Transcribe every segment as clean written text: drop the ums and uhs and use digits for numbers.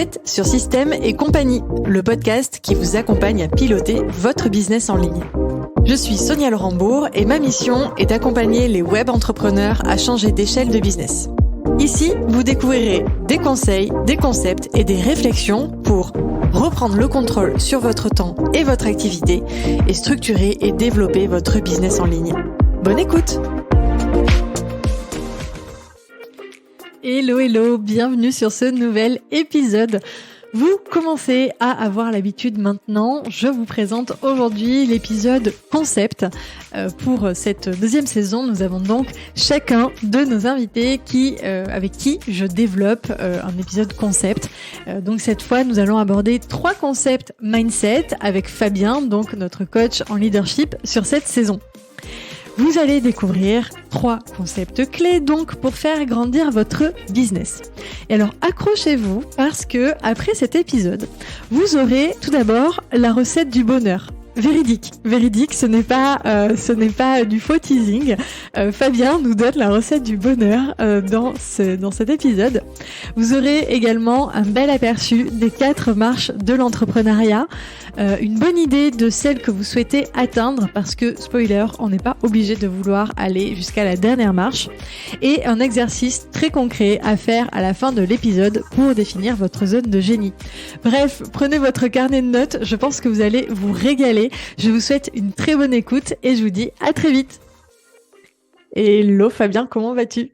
êtes sur Système et Compagnie, le podcast qui vous accompagne à piloter votre business en ligne. Je suis Sonia Laurembourg et ma mission est d'accompagner les web entrepreneurs à changer d'échelle de business. Ici, vous découvrirez des conseils, des concepts et des réflexions pour reprendre le contrôle sur votre temps et votre activité et structurer et développer votre business en ligne. Bonne écoute! Hello, bienvenue sur ce nouvel épisode. Vous commencez à avoir l'habitude maintenant. Je vous présente aujourd'hui l'épisode concept. Pour cette deuxième saison, nous avons donc chacun de nos invités avec qui je développe un épisode concept. Donc cette fois, nous allons aborder 3 concepts mindset avec Fabien, donc notre coach en leadership sur cette saison. Vous allez découvrir 3 concepts clés donc pour faire grandir votre business. Et alors accrochez-vous parce que après cet épisode, vous aurez tout d'abord la recette du bonheur. Véridique, ce n'est pas du faux teasing. Fabien nous donne la recette du bonheur dans cet épisode. Vous aurez également un bel aperçu des 4 marches de l'entrepreneuriat, une bonne idée de celle que vous souhaitez atteindre parce que, spoiler, on n'est pas obligé de vouloir aller jusqu'à la dernière marche, et un exercice très concret à faire à la fin de l'épisode pour définir votre zone de génie. Bref, prenez votre carnet de notes, je pense que vous allez vous régaler. Je vous souhaite une très bonne écoute et je vous dis à très vite. Hello Fabien, comment vas-tu ?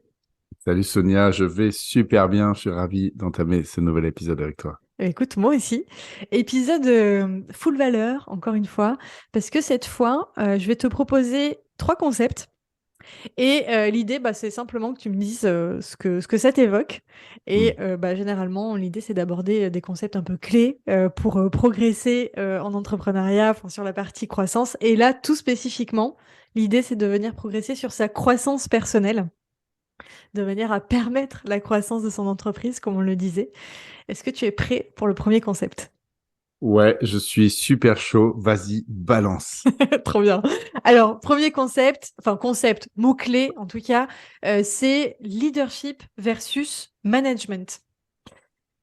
Salut Sonia, je vais super bien, je suis ravi d'entamer ce nouvel épisode avec toi. Écoute, moi aussi. Épisode full valeur, encore une fois, parce que cette fois, je vais te proposer 3 concepts. Et l'idée, c'est simplement que tu me dises ce que ça t'évoque. Et généralement, l'idée, c'est d'aborder des concepts un peu clés pour progresser en entrepreneuriat, sur la partie croissance. Et là, tout spécifiquement, l'idée, c'est de venir progresser sur sa croissance personnelle, de manière à permettre la croissance de son entreprise, comme on le disait. Est-ce que tu es prêt pour le premier concept ? Ouais, je suis super chaud. Vas-y, balance. Trop bien. Alors, premier concept, mot-clé en tout cas, c'est leadership versus management.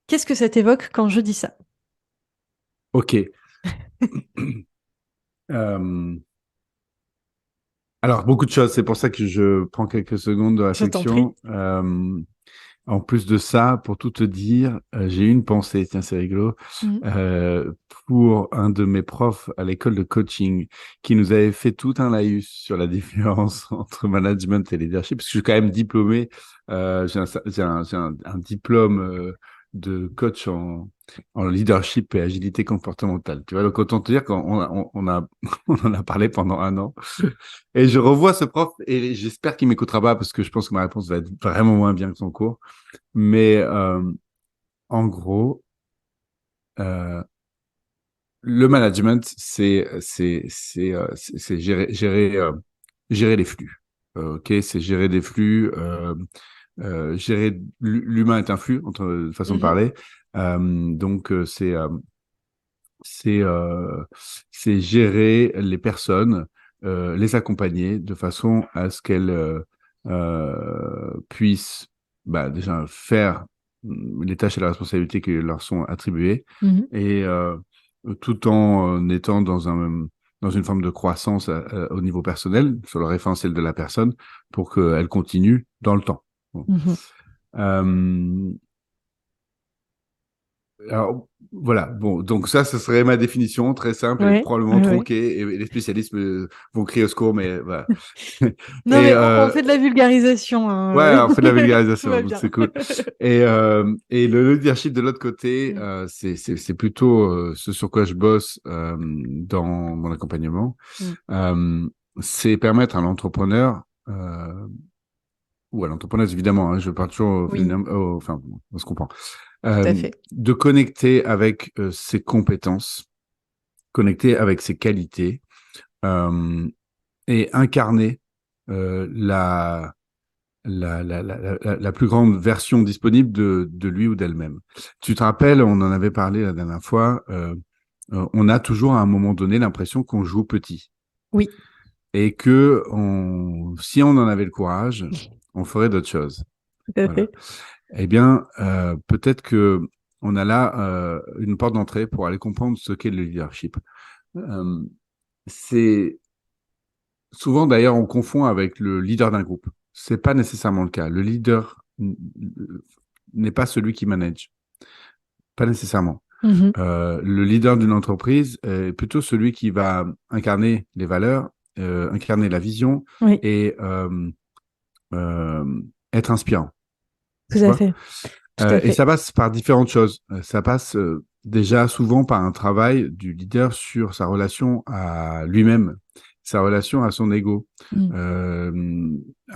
Qu'est-ce que ça t'évoque quand je dis ça ? Ok. Alors, beaucoup de choses. C'est pour ça que je prends quelques secondes de réflexion. En plus de ça, pour tout te dire, j'ai eu une pensée, tiens, c'est rigolo, pour un de mes profs à l'école de coaching qui nous avait fait tout un laïus sur la différence entre management et leadership, parce que je suis quand même diplômé, j'ai un diplôme de coach en leadership et agilité comportementale. Tu vois, donc autant te dire qu'on on en a parlé pendant 1 an. Et je revois ce prof et j'espère qu'il m'écoutera pas parce que je pense que ma réponse va être vraiment moins bien que son cours. Mais en gros, le management, c'est gérer les flux. Ok, c'est gérer des flux. Gérer l'humain est un flux, entre façon de parler. Donc c'est gérer les personnes, les accompagner de façon à ce qu'elles puissent déjà faire les tâches et les responsabilités qui leur sont attribuées, et tout en étant dans une forme de croissance au niveau personnel, sur le référentiel de la personne, pour qu'elle continue dans le temps. Bon. Alors, voilà. Bon, donc ça, ce serait ma définition, très simple et probablement tronquée. Et les spécialistes vont crier au secours, mais voilà. Non, mais on fait de la vulgarisation. Hein. Ouais, on fait de la vulgarisation, donc c'est cool. Et le leadership de l'autre côté, c'est plutôt ce sur quoi je bosse dans mon accompagnement. C'est permettre à l'entrepreneur ou à l'entrepreneuse, évidemment, hein, je parle toujours, enfin, on se comprend, de connecter avec ses compétences, connecter avec ses qualités, et incarner la plus grande version disponible de lui ou d'elle-même. Tu te rappelles, on en avait parlé la dernière fois, on a toujours à un moment donné l'impression qu'on joue petit. Oui. Et que si on en avait le courage, on ferait d'autres choses. Tout à fait. Eh bien, peut-être que on a là une porte d'entrée pour aller comprendre ce qu'est le leadership. C'est souvent, d'ailleurs, on confond avec le leader d'un groupe. C'est pas nécessairement le cas. Le leader n'est pas celui qui manage. Pas nécessairement. Le leader d'une entreprise est plutôt celui qui va incarner les valeurs, incarner la vision et être inspirant. Tout à fait. Et ça passe par différentes choses. Ça passe déjà souvent par un travail du leader sur sa relation à lui-même, sa relation à son ego. À un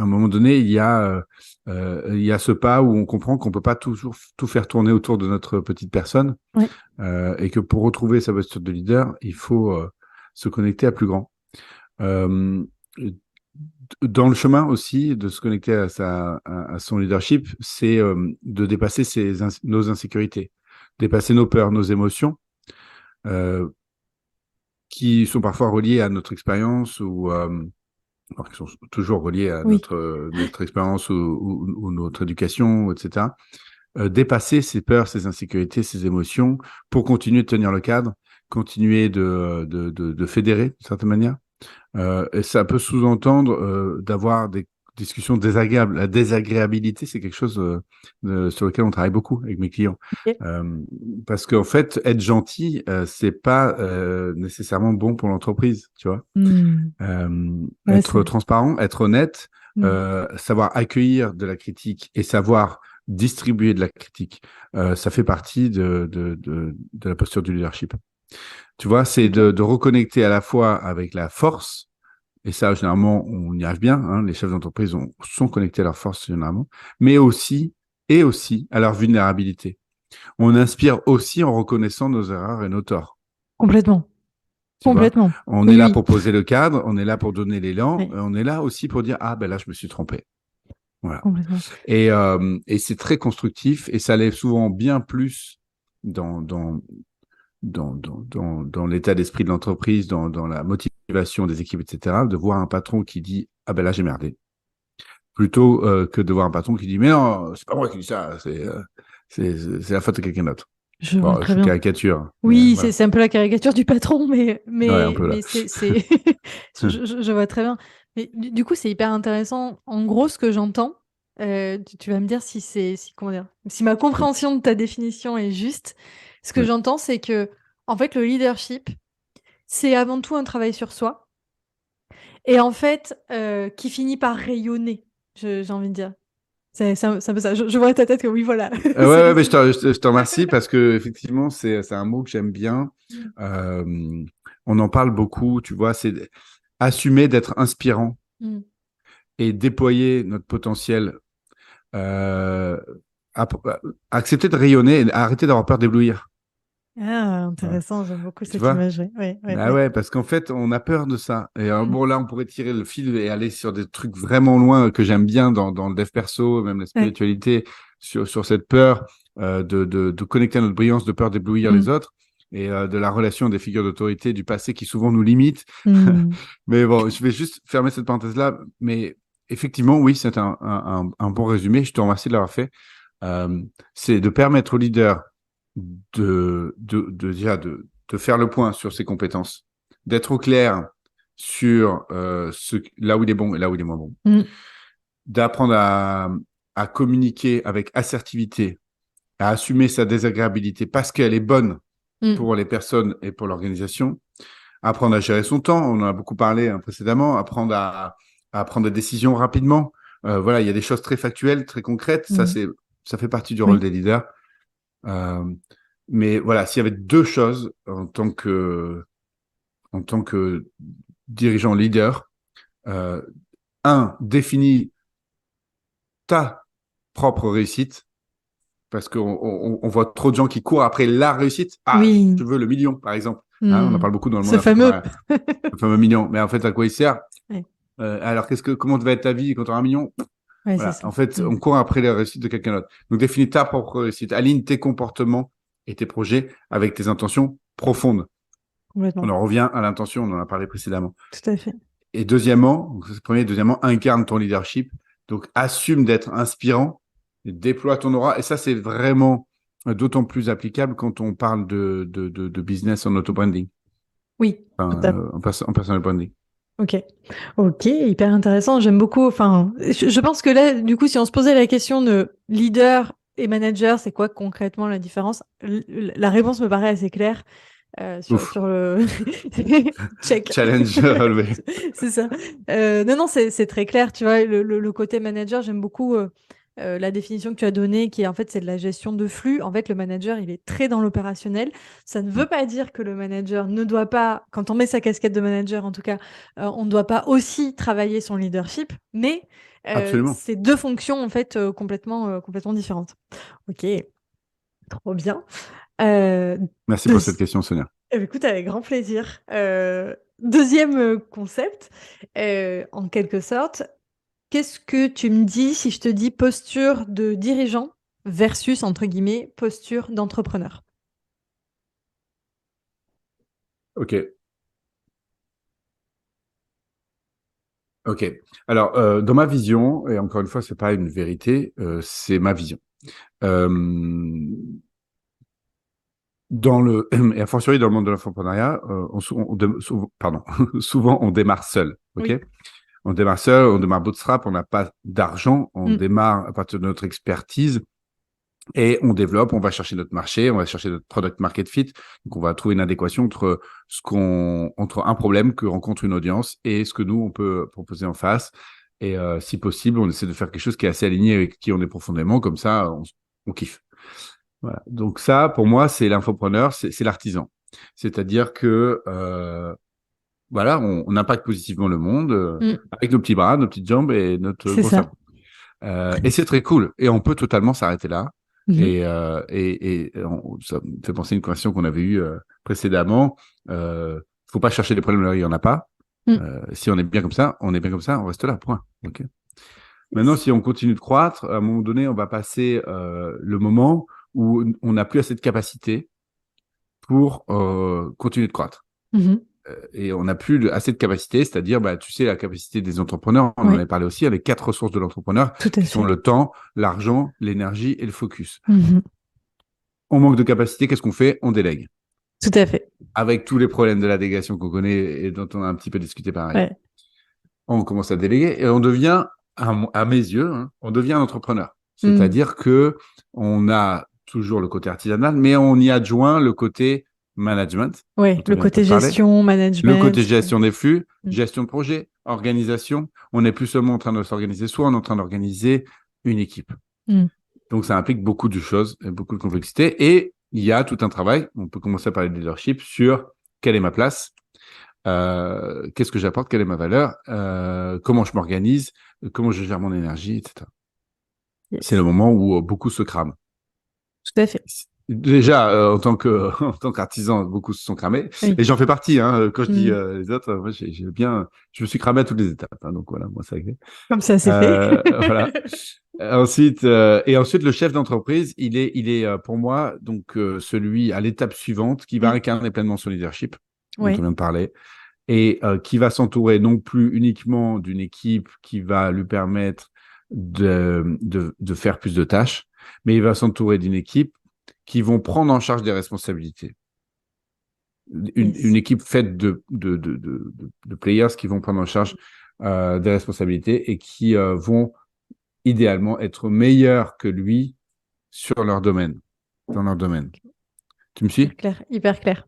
moment donné, il y a ce pas où on comprend qu'on peut pas toujours tout faire tourner autour de notre petite personne, et que pour retrouver sa posture de leader, il faut se connecter à plus grand. Dans le chemin aussi de se connecter à son leadership, c'est de dépasser nos insécurités, dépasser nos peurs, nos émotions, qui sont parfois reliées à notre expérience ou qui sont toujours reliées à notre expérience ou notre éducation, etc. Dépasser ces peurs, ces insécurités, ces émotions pour continuer de tenir le cadre, continuer de fédérer d'une certaine manière. Et ça peut sous-entendre d'avoir des discussions désagréables. La désagréabilité, c'est quelque chose sur lequel on travaille beaucoup avec mes clients. Parce qu'en fait, être gentil, c'est pas nécessairement bon pour l'entreprise, tu vois. Être transparent, être honnête, savoir accueillir de la critique et savoir distribuer de la critique, ça fait partie de la posture du leadership. Tu vois, c'est de reconnecter à la fois avec la force, et ça, généralement, on y arrive bien, hein, les chefs d'entreprise sont connectés à leur force, généralement, mais aussi à leur vulnérabilité. On inspire aussi en reconnaissant nos erreurs et nos torts. Complètement. Complètement. On est là pour poser le cadre, on est là pour donner l'élan, on est là aussi pour dire « Ah, ben là, je me suis trompé ». Voilà. Et c'est très constructif, et ça lève souvent bien plus dans l'état d'esprit de l'entreprise, dans la motivation des équipes, etc., de voir un patron qui dit « Ah ben là, j'ai merdé », plutôt que de voir un patron qui dit « Mais non, c'est pas moi qui dis ça, c'est la faute de quelqu'un d'autre ». Je vois très bien. Caricature. Oui, voilà. C'est un peu la caricature du patron, mais c'est je vois très bien. Mais du coup, c'est hyper intéressant. En gros, ce que j'entends, tu vas me dire si ma compréhension de ta définition est juste. Ce que j'entends, c'est que, en fait, le leadership, c'est avant tout un travail sur soi. Et en fait, qui finit par rayonner, j'ai envie de dire. C'est un peu ça. Je vois à ta tête que oui, voilà. Mais je te remercie parce que effectivement, c'est un mot que j'aime bien. On en parle beaucoup, tu vois, c'est assumer d'être inspirant et déployer notre potentiel. Accepter de rayonner et arrêter d'avoir peur d'éblouir. Ah, intéressant, j'aime beaucoup cette image. Ouais, parce qu'en fait, on a peur de ça. Et bon, là, on pourrait tirer le fil et aller sur des trucs vraiment loin que j'aime bien dans le dev perso, même la spiritualité, sur cette peur de connecter à notre brillance, de peur d'éblouir les autres, et de la relation des figures d'autorité du passé qui souvent nous limitent. Mais bon, je vais juste fermer cette parenthèse-là. Mais effectivement, oui, c'est un bon résumé. Je te remercie de l'avoir fait. C'est de permettre aux leaders de faire le point sur ses compétences, d'être au clair sur là où il est bon et là où il est moins bon, d'apprendre à communiquer avec assertivité, à assumer sa désagréabilité parce qu'elle est bonne pour les personnes et pour l'organisation, apprendre à gérer son temps, on en a beaucoup parlé précédemment, apprendre à prendre des décisions rapidement. Voilà, il y a des choses très factuelles, très concrètes, ça fait partie du rôle des leaders. Mais voilà, s'il y avait deux choses en tant que dirigeant leader, définis ta propre réussite, parce qu'on voit trop de gens qui courent après la réussite. Je veux le million, par exemple. On en parle beaucoup dans le monde. Ce fameux. Le fameux million. Mais en fait, à quoi il sert? Alors, comment va être ta vie quand tu auras un million? Voilà. En fait, on court après la réussite de quelqu'un d'autre. Donc, définis ta propre réussite. Aligne tes comportements et tes projets avec tes intentions profondes. On en revient à l'intention, on en a parlé précédemment. Tout à fait. Et deuxièmement, incarne ton leadership. Donc, assume d'être inspirant, déploie ton aura. Et ça, c'est vraiment d'autant plus applicable quand on parle de business en auto-branding, Oui, tout à fait. en personal branding. Ok, ok, hyper intéressant. J'aime beaucoup. Enfin, je pense que là, du coup, si on se posait la question de leader et manager, c'est quoi concrètement la différence? La réponse me paraît assez claire. Ouf, Sur le check. challenge relevé. C'est ça. Non, non, c'est très clair. Tu vois, le côté manager, j'aime beaucoup la définition que tu as donnée, qui est en fait, c'est de la gestion de flux. En fait, le manager, il est très dans l'opérationnel. Ça ne veut pas dire que le manager ne doit pas, quand on met sa casquette de manager, en tout cas, on ne doit pas aussi travailler son leadership, mais Absolument. c'est deux fonctions en fait complètement différentes. Ok, trop bien. Euh, Merci deux- pour cette question, Sonia. Écoute, avec grand plaisir. Deuxième concept, en quelque sorte, qu'est-ce que tu me dis si je te dis posture de dirigeant versus, entre guillemets, posture d'entrepreneur? Ok, ok. Alors, dans ma vision, et encore une fois, c'est pas une vérité, c'est ma vision. Euh, et a fortiori dans le monde de l'entrepreneuriat, pardon, souvent on démarre seul. Ok, Oui. on démarre seul, on démarre bootstrap, on n'a pas d'argent, on Mm, démarre à partir de notre expertise et on développe, on va chercher notre marché, on va chercher notre product market fit. Donc on va trouver une adéquation entre un problème que rencontre une audience et ce que nous on peut proposer en face. Et si possible, on essaie de faire quelque chose qui est assez aligné avec qui on est profondément, comme ça on kiffe. Voilà. Donc ça, pour moi, c'est l'infopreneur, c'est l'artisan. C'est-à-dire que voilà, on impacte positivement le monde mm, avec nos petits bras, nos petites jambes et notre c'est gros ça. cerveau. Et c'est très cool. Et on peut totalement s'arrêter là. Mhm. Ça me fait penser à une conversation qu'on avait eue précédemment. Faut pas chercher des problèmes là où il y en a pas. Mm. Si on est bien comme ça, on est bien comme ça, on reste là, point. Ok. Maintenant, Yes. si on continue de croître, à un moment donné, on va passer le moment où on n'a plus assez de capacité pour continuer de croître. Mhm. Et on n'a plus assez de capacité, c'est-à-dire, bah, tu sais, la capacité des entrepreneurs, on en Oui, avait parlé aussi, il y a les 4 ressources de l'entrepreneur, tout à qui sont fait. le temps, l'argent, l'énergie et le focus. Mhm. On manque de capacité, qu'est-ce qu'on fait? On délègue. Tout à fait. Avec tous les problèmes de la délégation qu'on connaît et dont on a un petit peu discuté par ailleurs. Ouais. On commence à déléguer et on devient, à mes yeux, hein, on devient un entrepreneur. Mm. C'est-à-dire que on a toujours le côté artisanal, mais on y adjoint le côté management, Ouais, dont on le vient de côté parler, gestion, le côté management. gestion des flux, Mm. gestion de projet, organisation. On n'est plus seulement en train de s'organiser soi, on est en train d'organiser une équipe. Mm. Donc, ça implique beaucoup de choses, et beaucoup de complexité. Et il y a tout un travail, on peut commencer à parler de leadership, sur quelle est ma place, qu'est-ce que j'apporte, quelle est ma valeur, comment je m'organise, comment je gère mon énergie, etc. C'est le Yes. moment où beaucoup se crament. Tout à fait. Déjà, en tant qu'artisan, beaucoup se sont cramés. Oui. Et j'en fais partie, hein. Quand je dis Mm. les autres, moi, je me suis cramé à toutes les étapes, hein, donc voilà, moi, ça a été. Comme ça, c'est fait. Voilà. Ensuite, le chef d'entreprise, il est pour moi donc celui à l'étape suivante qui va Mm. incarner pleinement son leadership dont on Ouais. vient de parler et qui va s'entourer non plus uniquement d'une équipe qui va lui permettre de faire plus de tâches, mais il va s'entourer d'une équipe qui vont prendre en charge des responsabilités. Une Yes. équipe faite de players qui vont prendre en charge des responsabilités et qui vont idéalement être meilleurs que lui sur leur domaine, dans leur domaine. Tu me Hyper suis? clair, hyper clair.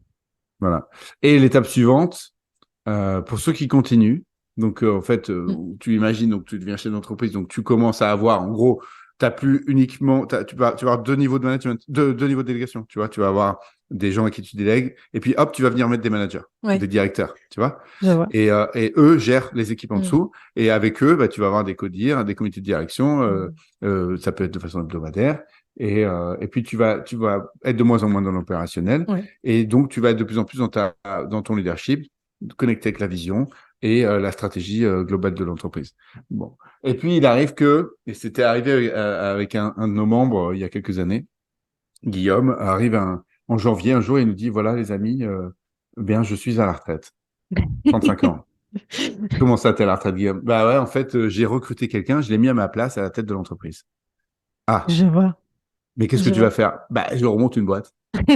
Voilà. Et l'étape suivante, pour ceux qui continuent, donc en fait, Mm. tu imagines, donc tu deviens chef d'entreprise, donc tu commences à avoir, en gros, t'as plus uniquement, tu vas avoir deux niveaux de management, deux niveaux de délégation, tu vois, tu vas avoir des gens à qui tu délègues, et puis hop, tu vas venir mettre des managers ou Ouais, des directeurs, tu vois, je vois. et eux gèrent les équipes en Mm. dessous, et avec eux, bah, tu vas avoir des codires, des comités de direction, Mm. ça peut être de façon hebdomadaire, et puis tu vas être de moins en moins dans l'opérationnel, Ouais. et donc tu vas être de plus en plus dans ton leadership, connecté avec la vision et la stratégie globale de l'entreprise. Bon. Et puis, il arrive et c'était arrivé avec un de nos membres il y a quelques années, Guillaume, arrive en janvier, un jour, il nous dit, voilà, les amis, bien, je suis à la retraite, 35 ans. Comment ça, t'es à la retraite, Guillaume? Bah ouais, en fait, j'ai recruté quelqu'un, je l'ai mis à ma place à la tête de l'entreprise. Ah, Je vois. Mais qu'est-ce que tu vas faire? Bah, je remonte une boîte.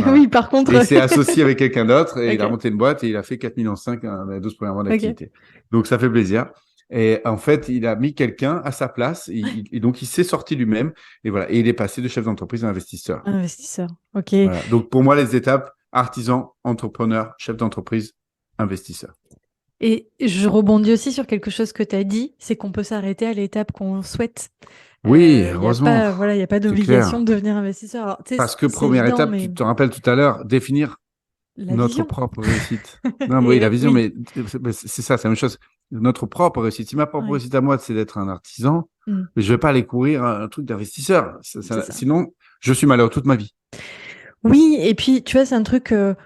Oui, par contre. Et il s'est associé avec quelqu'un d'autre et il a monté une boîte et il a fait 4,5 millions dans les 12 premiers mois d'activité. Donc, ça fait plaisir. Et en fait, il a mis quelqu'un à sa place et donc il s'est sorti lui-même et voilà. Et il est passé de chef d'entreprise à investisseur. Investisseur, ok. Voilà. Donc, pour moi, les étapes, artisan, entrepreneur, chef d'entreprise, investisseur. Et je rebondis aussi sur quelque chose que tu as dit, c'est qu'on peut s'arrêter à l'étape qu'on souhaite. Oui, Il n'y a heureusement. pas, voilà, il y a pas d'obligation de devenir investisseur. Alors, Parce que c'est première évident, étape, mais tu te rappelles tout à l'heure, définir la notre vision. propre réussite. Non, oui, Et la vision, oui. mais c'est ça, c'est la même chose. Notre propre réussite. Si ma propre réussite à moi, c'est d'être un artisan, je vais pas aller courir un truc d'investisseur. Sinon, je suis malheureux toute ma vie. Oui, et puis, tu vois, c'est un truc que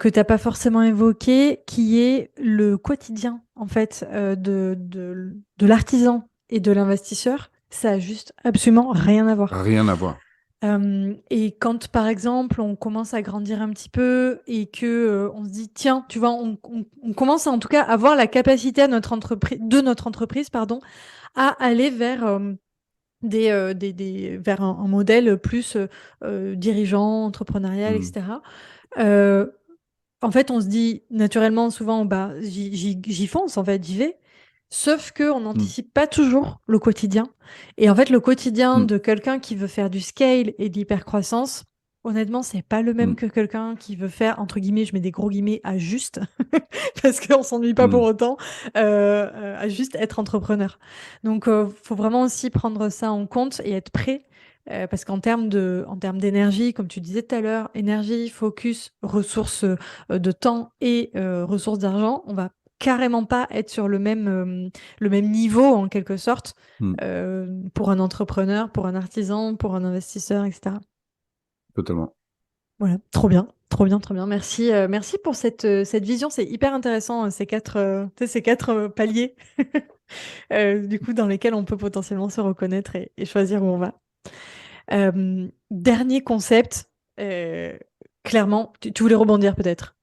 tu n'as pas forcément évoqué, qui est le quotidien, en fait, de l'artisan et de l'investisseur. Ça a juste absolument rien à voir. Rien à voir. Et quand, par exemple, on commence à grandir un petit peu et que on se dit, tiens, tu vois, on commence à, en tout cas à avoir la capacité à de notre entreprise, pardon, à aller vers vers un modèle plus dirigeant, entrepreneurial, etc. Euh, En fait, on se dit naturellement, souvent, bah, j'y fonce, en fait, j'y vais. Sauf que on n'anticipe pas toujours le quotidien. Et en fait, le quotidien de quelqu'un qui veut faire du scale et de l'hypercroissance, honnêtement, c'est pas le même que quelqu'un qui veut faire, entre guillemets, je mets des gros guillemets, à juste, parce qu'on s'ennuie pas pour autant, à juste être entrepreneur. Donc, faut vraiment aussi prendre ça en compte et être prêt. Parce en termes d'énergie, comme tu disais tout à l'heure, énergie, focus, ressources de temps et ressources d'argent, on va carrément pas être sur le même niveau en quelque sorte pour un entrepreneur, pour un artisan, pour un investisseur, etc. Totalement. Voilà, trop bien, trop bien, trop bien. Merci, merci pour cette vision. C'est hyper intéressant tu sais, ces quatre paliers du coup dans lesquels on peut potentiellement se reconnaître et choisir où on va. Dernier concept, clairement, tu voulais rebondir peut-être.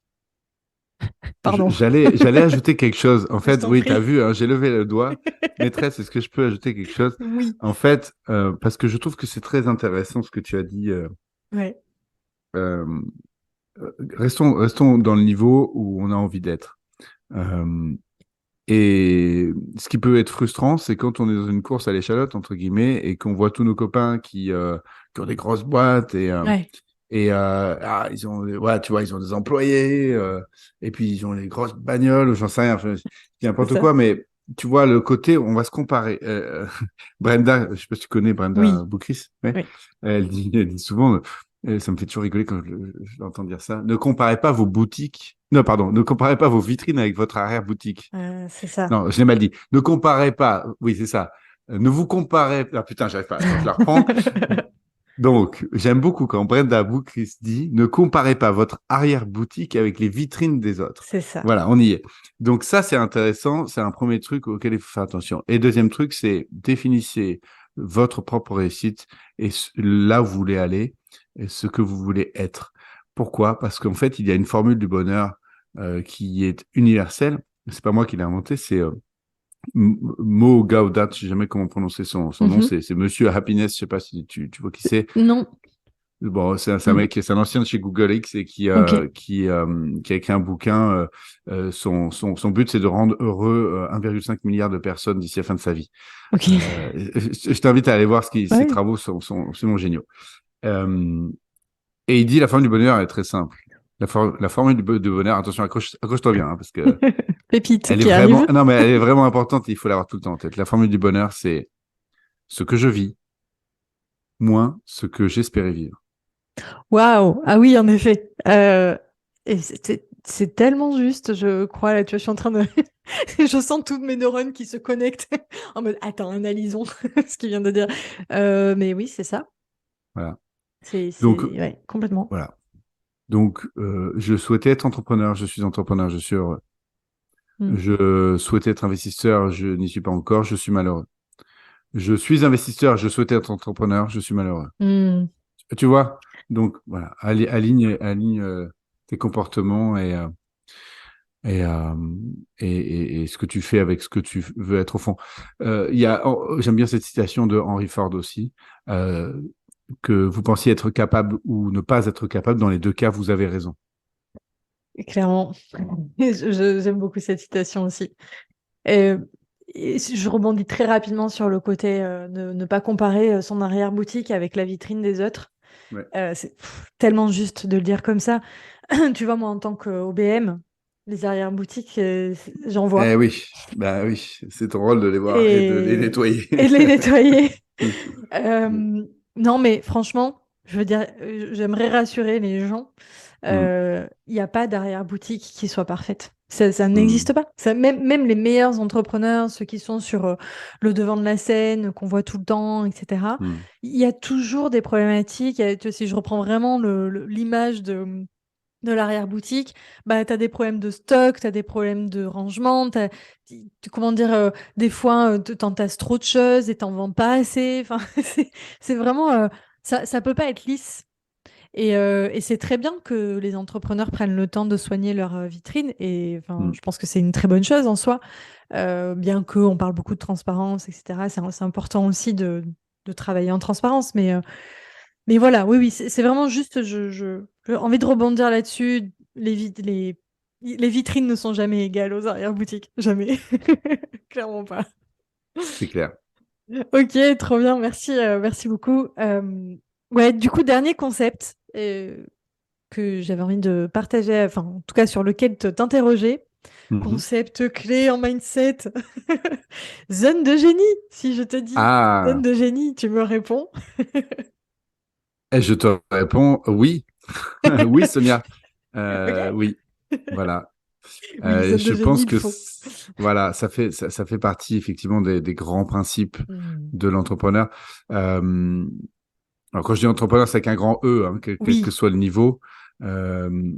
Pardon. J'allais ajouter quelque chose. En Je fait, t'en oui, tu as prie. vu, hein, j'ai levé le doigt. Maîtresse, est-ce que je peux ajouter quelque chose? Oui. En fait, parce que je trouve que c'est très intéressant ce que tu as dit. Ouais. Euh, restons dans le niveau où on a envie d'être. Et ce qui peut être frustrant, c'est quand on est dans une course à l'échalote, entre guillemets, et qu'on voit tous nos copains qui ont des grosses boîtes Ouais. ils ont, ouais, tu vois, ils ont des employés, et puis ils ont les grosses bagnoles, ou j'en sais rien, je dis C'est n'importe ça. quoi, mais tu vois, le côté, on va se comparer. Brenda, je sais pas si tu connais Brenda Oui. Boukris, ouais. Oui. Elle dit souvent, ça me fait toujours rigoler quand je l'entends dire ça. Ne comparez pas vos boutiques. Non, pardon, ne comparez pas vos vitrines avec votre arrière-boutique. C'est ça. Non, je l'ai mal dit. Ne comparez pas. Oui, c'est ça. Ne vous comparez. Ah putain, j'arrive pas. Attends, je la reprends. Donc, j'aime beaucoup quand Brenda Boukris dit ne comparez pas votre arrière-boutique avec les vitrines des autres. C'est ça. Voilà, on y est. Donc, ça, c'est intéressant. C'est un premier truc auquel il faut faire attention. Et deuxième truc, c'est définissez votre propre réussite et là où vous voulez aller et ce que vous voulez être. Pourquoi? Parce qu'en fait, il y a une formule du bonheur qui est universelle. C'est pas moi qui l'ai inventé, c'est Mo Gaudat, je sais jamais comment prononcer son nom, c'est Monsieur Happiness, je sais pas si tu vois qui c'est. Non. Bon, c'est un mec, c'est un ancien de chez Google X et Ok. qui a écrit un bouquin. Son but, c'est de rendre heureux 1,5 milliard de personnes d'ici la fin de sa vie. Ok. Je t'invite à aller voir ses Ouais. travaux sont absolument géniaux. Et il dit la formule du bonheur est très simple. La formule du bonheur, attention, accroche-toi bien, hein, parce que Pépite elle est qui vraiment, arrive. non, mais elle est vraiment importante et il faut l'avoir tout le temps en tête. La formule du bonheur, c'est ce que je vis, moins ce que j'espérais vivre. Waouh. Ah oui, en effet. Et c'est tellement juste, je crois. Là, tu vois, je suis en train de. Je sens toutes mes neurones qui se connectent en mode attends, analysons ce qu'il vient de dire. Mais oui, c'est ça. Voilà. C'est Donc, ouais, complètement. voilà. Donc, je souhaitais être entrepreneur, je suis entrepreneur, je suis heureux. Mm. Je souhaitais être investisseur, je n'y suis pas encore, je suis malheureux. Je suis investisseur, je souhaitais être entrepreneur, je suis malheureux. Mm. Tu vois? Donc, voilà, aligne tes comportements et, euh, et ce que tu fais avec ce que tu veux être au fond. J'aime bien cette citation de Henry Ford aussi. que vous pensiez être capable ou ne pas être capable. Dans les deux cas, vous avez raison. Clairement. J'aime beaucoup cette citation aussi. Et je rebondis très rapidement sur le côté ne pas comparer son arrière-boutique avec la vitrine des autres. Ouais. C'est tellement juste de le dire comme ça. Tu vois, moi, en tant qu'OBM, les arrière-boutiques, j'en vois. Eh oui, bah oui, c'est ton rôle de les voir et de les Et, nettoyer. et de les nettoyer. Non, mais franchement, je veux dire, j'aimerais rassurer les gens. Mm, Il n'y a pas d'arrière-boutique qui soit parfaite. Ça mm, n'existe pas. Même les meilleurs entrepreneurs, ceux qui sont sur le devant de la scène, qu'on voit tout le temps, etc., mm, il y a toujours des problématiques. Si je reprends vraiment l'image de l'arrière-boutique, bah, tu as des problèmes de stock, tu as des problèmes de rangement, comment dire, des fois, t'entasses trop de choses et t'en vends pas assez. Enfin, c'est vraiment, ça peut pas être lisse. Et c'est très bien que les entrepreneurs prennent le temps de soigner leur vitrine. Et enfin, mm. je pense que c'est une très bonne chose en soi, bien qu'on parle beaucoup de transparence, etc. C'est important aussi de travailler en transparence. Mais voilà, oui, c'est vraiment juste, j'ai envie de rebondir là-dessus. Les vitrines ne sont jamais égales aux arrière-boutiques. Jamais. Clairement pas. C'est clair. Ok, trop bien, merci beaucoup. Ouais, du coup, dernier concept que j'avais envie de partager, enfin, en tout cas, sur lequel t'interroger. Mhm. Concept clé en mindset. Zone de génie. Si je te dis zone Ah, de génie, tu me réponds. et je te réponds oui. Oui, Sonia. Ok. Oui, voilà. Oui, zone de Je génie, pense il que faut. voilà, ça fait partie effectivement des grands principes Hmm. de l'entrepreneur. Euh, alors quand je dis entrepreneur, c'est avec un grand E, hein, quel que Oui, soit le niveau. Euh,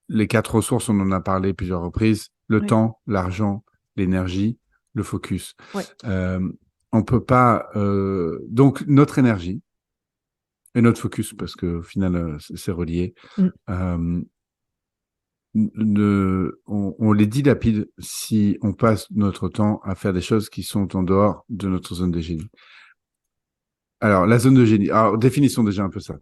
les quatre ressources, on en a parlé plusieurs reprises. Le ouais, temps, l'argent, l'énergie, le focus. ouais. Euh, on peut pas. Donc notre énergie et notre focus, parce que au final, c'est relié. Hmm. Euh, on les dilapide si on passe notre temps à faire des choses qui sont en dehors de notre zone de génie. Alors, la zone de génie. Alors, définissons déjà un peu ça.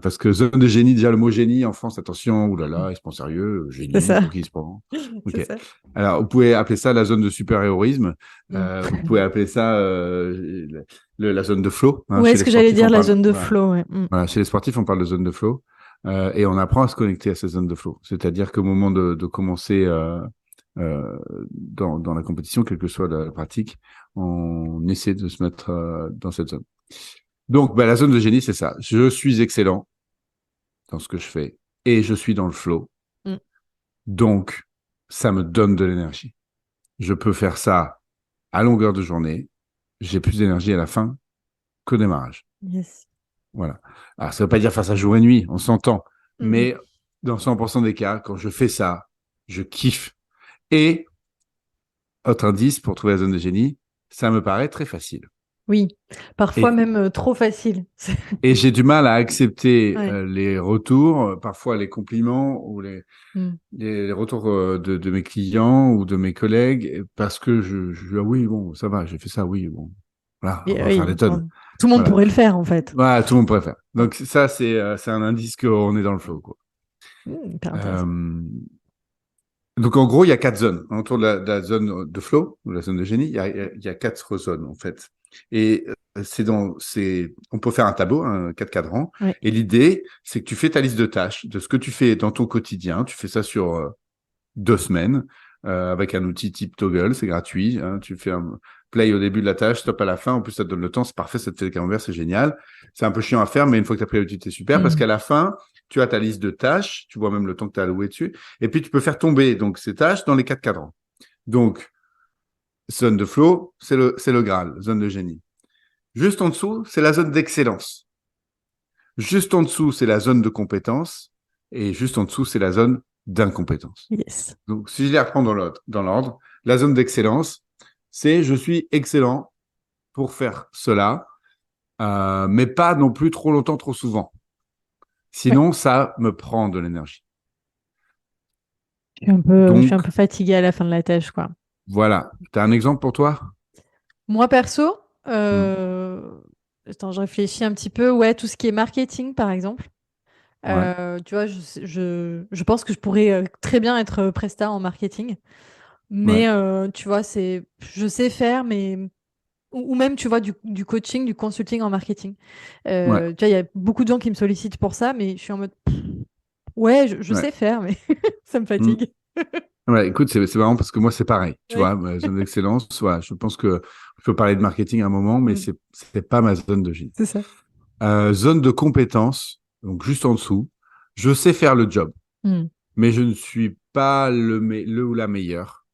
Parce que zone de génie, déjà le mot génie en France, attention, oulala, il se prend sérieux, C'est génie, ça. pour qui il se prend? C'est Ok. ça. Alors, vous pouvez appeler ça la zone de super-héroïsme. Hmm. Vous pouvez appeler ça la zone de flow. Hein, Ouais, chez ce les que j'allais sportifs, dire, on la parle. zone de Voilà. flow. Ouais. Hmm. Voilà, chez les sportifs, on parle de zone de flow. Et on apprend à se connecter à ces zones de flow. C'est-à-dire qu'au moment de commencer dans la compétition, quelle que soit la pratique, on essaie de se mettre dans cette zone. Donc, bah, la zone de génie, c'est ça. Je suis excellent dans ce que je fais et je suis dans le flow. Hmm. Donc, ça me donne de l'énergie. Je peux faire ça à longueur de journée. J'ai plus d'énergie à la fin qu'au démarrage. Yes. Voilà. Alors, ça ne veut pas dire faire ça jour et nuit, on s'entend. Hmm. Mais dans 100% des cas, quand je fais ça, je kiffe. Et, autre indice pour trouver la zone de génie, ça me paraît très facile. Oui, parfois Et même trop facile. Et j'ai du mal à accepter Ouais. les retours, parfois les compliments ou Hmm. les retours de mes clients ou de mes collègues, parce que ah oui, bon, ça va, j'ai fait ça, oui, bon, voilà, on va faire des Oui, tonnes. tout le monde Voilà, pourrait le faire en fait. voilà, tout le monde préfère. Donc ça, c'est un indice qu'on est dans le flow, quoi. Hyper intéressant. Euh, donc en gros, il y a quatre zones. Autour de la zone de flow, ou la zone de génie, il y a quatre zones en fait. Et on peut faire un tableau, un quatre cadrans. Ouais. Et l'idée, c'est que tu fais ta liste de tâches, de ce que tu fais dans ton quotidien. Tu fais ça sur 2 semaines avec un outil type Toggle, c'est gratuit. Hein. Tu fais un play au début de la tâche, stop à la fin. En plus, ça te donne le temps, c'est parfait, ça te fait le camembert, c'est génial. C'est un peu chiant à faire, mais une fois que tu as pris l'habitude, c'est super parce Hmm. qu'à la fin, tu as ta liste de tâches, tu vois même le temps que tu as alloué dessus, et puis tu peux faire tomber donc ces tâches dans les quatre cadrans. Donc, zone de flow, c'est le Graal, zone de génie. Juste en dessous, c'est la zone d'excellence. Juste en dessous, c'est la zone de compétence. Et juste en dessous, c'est la zone d'incompétence. Yes. Donc, si je les reprends dans l'ordre, la zone d'excellence, c'est je suis excellent pour faire cela, mais pas non plus trop longtemps, trop souvent. Ouais. Sinon, ça me prend de l'énergie. Je suis un Donc, peu fatiguée à la fin de la tâche, quoi. voilà. Tu as un exemple pour toi? Moi, perso, Hmm. euh, Attends, je réfléchis un petit peu. Ouais, tout ce qui est marketing, par exemple. Ouais, Tu vois, je pense que je pourrais très bien être presta en marketing. ouais, Mais tu vois, je sais faire, mais ou même, tu vois, du coaching, du consulting en marketing. ouais, Tu vois, il y a beaucoup de gens qui me sollicitent pour ça, mais je suis en mode, ouais, je ouais. sais faire, mais ça me Mm. fatigue. Ouais, écoute, c'est marrant parce que moi, c'est pareil. Tu Ouais. vois, ma zone d'excellence, ouais, je pense que je peux parler de marketing à un moment, mais Mm, c'est pas ma zone de génie. c'est ça. Zone de compétence, donc juste en dessous, je sais faire le job, Mm. mais je ne suis pas le ou la meilleure.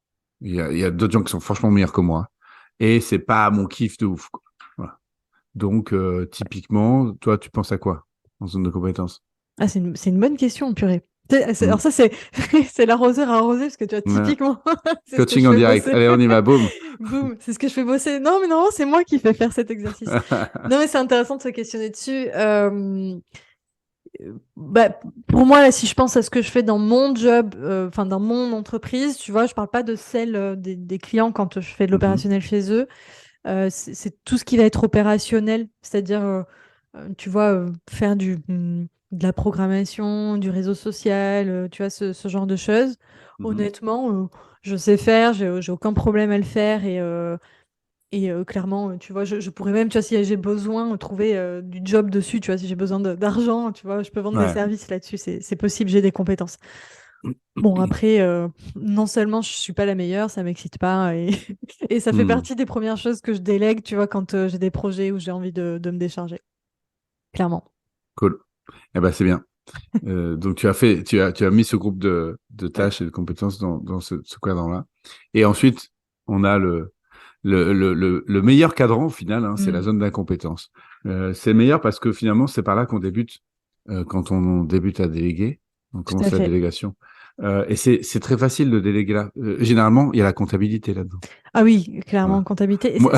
Il y a d'autres gens qui sont franchement meilleurs que moi. Et c'est pas mon kiff de ouf, quoi. Voilà. Donc, typiquement, toi, tu penses à quoi en zone de compétence? Ah, c'est une bonne question, purée. Alors Hmm. ça, c'est c'est l'arroseur arrosé, parce que tu vois, Ouais. typiquement, c'est ce que je Coaching en fais direct. bosser. Allez, on y va, boum. Boum, c'est ce que je fais bosser. Non, mais non, c'est moi qui fais faire cet exercice. Non, mais c'est intéressant de se questionner dessus. Bah, pour moi, là, si je pense à ce que je fais dans mon job, enfin dans mon entreprise, tu vois, je parle pas de celle des clients quand je fais de Mhm, l'opérationnel chez eux. C'est tout ce qui va être opérationnel, c'est-à-dire, tu vois, faire de la programmation, du réseau social, tu vois, ce genre de choses. mhm. Honnêtement, je sais faire, j'ai aucun problème à le faire et clairement, tu vois, je pourrais même, tu vois, si j'ai besoin, trouver du job dessus, tu vois, si j'ai besoin d'argent, tu vois, je peux vendre des Ouais. services là-dessus, c'est possible, j'ai des compétences. Bon, après, non seulement je suis pas la meilleure, ça m'excite pas et ça fait Hmm, partie des premières choses que je délègue, tu vois, quand j'ai des projets où j'ai envie de me décharger, clairement. cool. Eh ben, c'est bien. Donc, tu as mis ce groupe de Ouais. tâches et de compétences dans ce cadran-là. Et ensuite, on a le meilleur cadran, au final, hein, c'est la Mm. zone d'incompétence. C'est meilleur parce que finalement, c'est par là qu'on débute, quand on débute à déléguer, on Tout à commence la fait. délégation. Et c'est très facile de déléguer là. Généralement, il y a la comptabilité là-dedans. Ah oui, clairement, Voilà. comptabilité. Et Moi,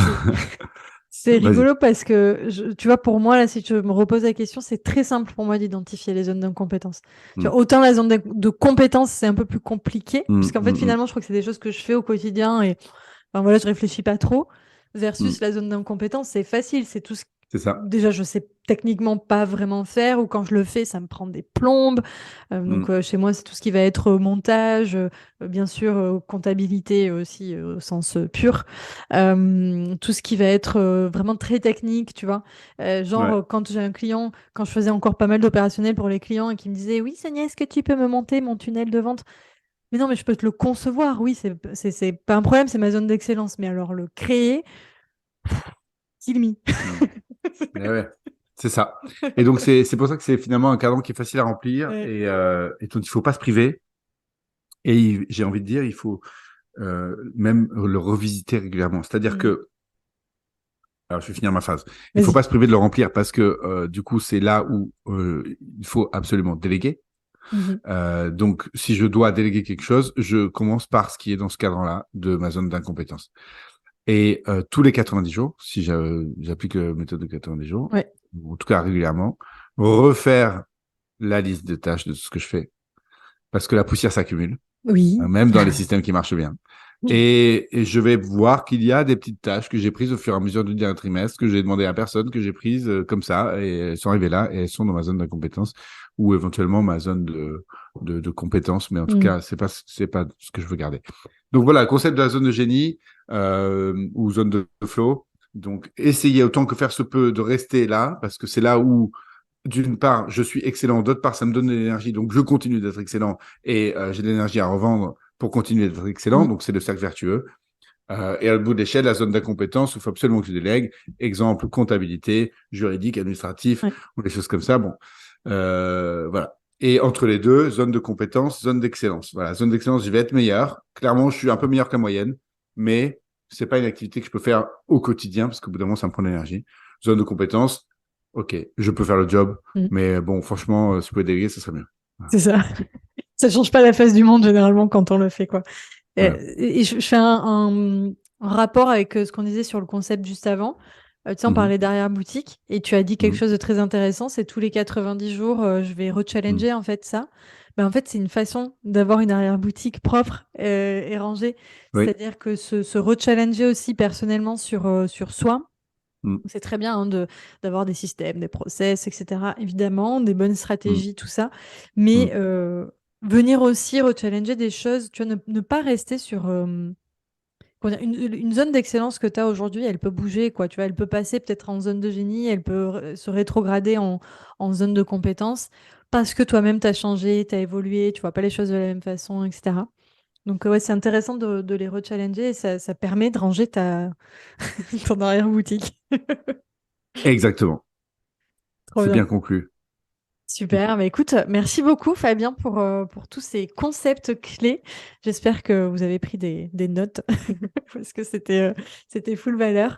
c'est vas-y. rigolo parce que, tu vois, pour moi, là, si tu me reposes la question, c'est très simple pour moi d'identifier les zones d'incompétence. Tu Mm, vois, autant la zone de compétence, c'est un peu plus compliqué, mm, puisqu'en fait, mm, mm, finalement, je crois que c'est des choses que je fais au quotidien et, enfin, voilà, je réfléchis pas trop. mm. Versus la zone d'incompétence, c'est facile, c'est tout ce C'est ça. déjà, je sais techniquement pas vraiment faire, ou quand je le fais, ça me prend des plombes. Mm, Chez moi, c'est tout ce qui va être montage, bien sûr, comptabilité aussi au sens pur. Tout ce qui va être vraiment très technique, tu vois. ouais. Quand j'ai un client, quand je faisais encore pas mal d'opérationnels pour les clients et qui me disaient, oui, Sonia, est-ce que tu peux me monter mon tunnel de vente? Mais non, mais je peux te le concevoir, oui, c'est pas un problème, c'est ma zone d'excellence. Mais alors le créer, kill me. Mm. Eh ouais, c'est ça. Et donc, c'est pour ça que c'est finalement un cadran qui est facile à remplir Ouais. et dont il faut pas se priver. Et j'ai envie de dire, il faut même le revisiter régulièrement. C'est-à-dire Mm. que, alors je vais finir ma phrase, il faut Vas-y. pas se priver de le remplir parce que du coup, c'est là où il faut absolument déléguer. Mhm. Donc, si je dois déléguer quelque chose, je commence par ce qui est dans ce cadran-là de ma zone d'incompétence. Et tous les 90 jours, si j'applique la méthode de 90 jours, Ouais. ou en tout cas régulièrement, refaire la liste de tâches de ce que je fais, parce que la poussière s'accumule, hein, Oui. même dans les systèmes qui marchent bien. Et je vais voir qu'il y a des petites tâches que j'ai prises au fur et à mesure du dernier trimestre, que j'ai demandé à personne, que j'ai prises comme ça, et elles sont arrivées là, et elles sont dans ma zone d'incompétence, ou éventuellement ma zone de compétence, mais en tout Mm. cas, c'est pas ce que je veux garder. Donc voilà, le concept de la zone de génie, ou zone de flow. Donc, essayer autant que faire se peut de rester là, parce que c'est là où d'une part, je suis excellent, d'autre part, ça me donne de l'énergie, donc je continue d'être excellent et j'ai de l'énergie à revendre pour continuer d'être excellent, Mm. donc c'est le cercle vertueux. Et à bout de l'échelle, la zone d'incompétence, où il faut absolument que je délègue, exemple, comptabilité, juridique, administratif, Ouais. ou des choses comme ça, bon, voilà. Et entre les deux, zone de compétence, zone d'excellence. Voilà, zone d'excellence, je vais être meilleur. Clairement, je suis un peu meilleur que la moyenne, mais c'est pas une activité que je peux faire au quotidien, parce qu'au bout d'un moment, ça me prend de l'énergie. Zone de compétence, ok, je peux faire le job, Mm. mais bon, franchement, si je pouvais déléguer, ça serait mieux. Voilà. C'est ça. Ça change pas la face du monde généralement quand on le fait, quoi. Voilà. Et je fais un rapport avec ce qu'on disait sur le concept juste avant. Tu sais, on Mhm, parlait d'arrière-boutique et tu as dit quelque mhm, chose de très intéressant, c'est tous les 90 jours, je vais mhm. rechallenger en fait ça. Ben, en fait, c'est une façon d'avoir une arrière-boutique propre et rangée. Oui, C'est-à-dire que se rechallenger aussi personnellement sur soi, C'est très bien hein, d'avoir des systèmes, des process, etc. Évidemment, des bonnes stratégies, tout ça. Mais venir aussi rechallenger des choses, tu vois, ne pas rester sur une zone d'excellence que tu as aujourd'hui, elle peut bouger, quoi. Tu vois, elle peut passer peut-être en zone de génie, elle peut se rétrograder en zone de compétence parce que toi-même, tu as changé, tu as évolué, tu vois pas les choses de la même façon, etc. Donc, ouais, c'est intéressant de les rechallenger et ça permet de ranger ton arrière-boutique. Exactement. Trop C'est bien. bien conclu. Super. Mais écoute, merci beaucoup, Fabien, pour tous ces concepts clés. J'espère que vous avez pris des notes parce que c'était full valeur.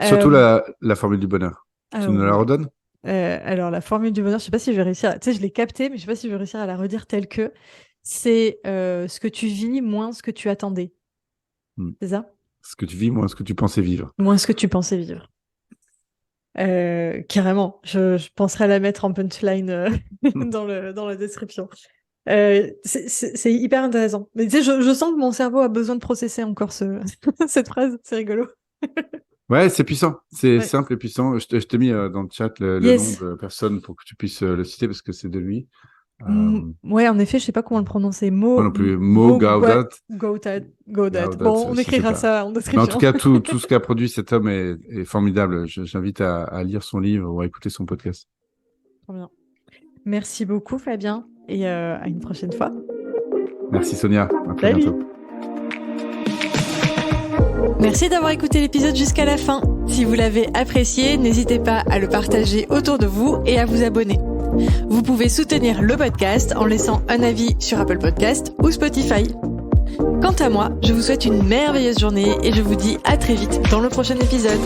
Surtout Euh, la formule du bonheur. Tu nous la ouais. redonnes? Alors, la formule du bonheur, je sais pas si je vais réussir. Tu sais, je l'ai captée, mais je sais pas si je vais réussir à la redire telle que. C'est ce que tu vis moins ce que tu attendais. C'est ça? Ce que tu vis, moins ce que tu pensais vivre. Moins ce que tu pensais vivre. Carrément, je penserais à la mettre en punchline dans la description. C'est hyper intéressant. Mais tu sais, je sens que mon cerveau a besoin de processer encore cette phrase. C'est rigolo. Ouais, c'est puissant. C'est Ouais. simple et puissant. Je t'ai mis dans le chat le nom Yes. de personne pour que tu puisses le citer parce que c'est de lui. Ouais, en effet, je sais pas comment le prononcer. Moi non plus. Mo Gaudat. Gaudat. Gaudat, Bon, on je sais écrira pas. ça en Mais en description. tout cas, tout ce qu'a produit cet homme est formidable. J'invite à lire son livre ou à écouter son podcast. Trop bien. Merci beaucoup, Fabien, et à une prochaine fois. Merci Sonia. À très Salut. bientôt. Merci d'avoir écouté l'épisode jusqu'à la fin. Si vous l'avez apprécié, n'hésitez pas à le partager autour de vous et à vous abonner. Vous pouvez soutenir le podcast en laissant un avis sur Apple Podcast ou Spotify. Quant à moi, je vous souhaite une merveilleuse journée et je vous dis à très vite dans le prochain épisode.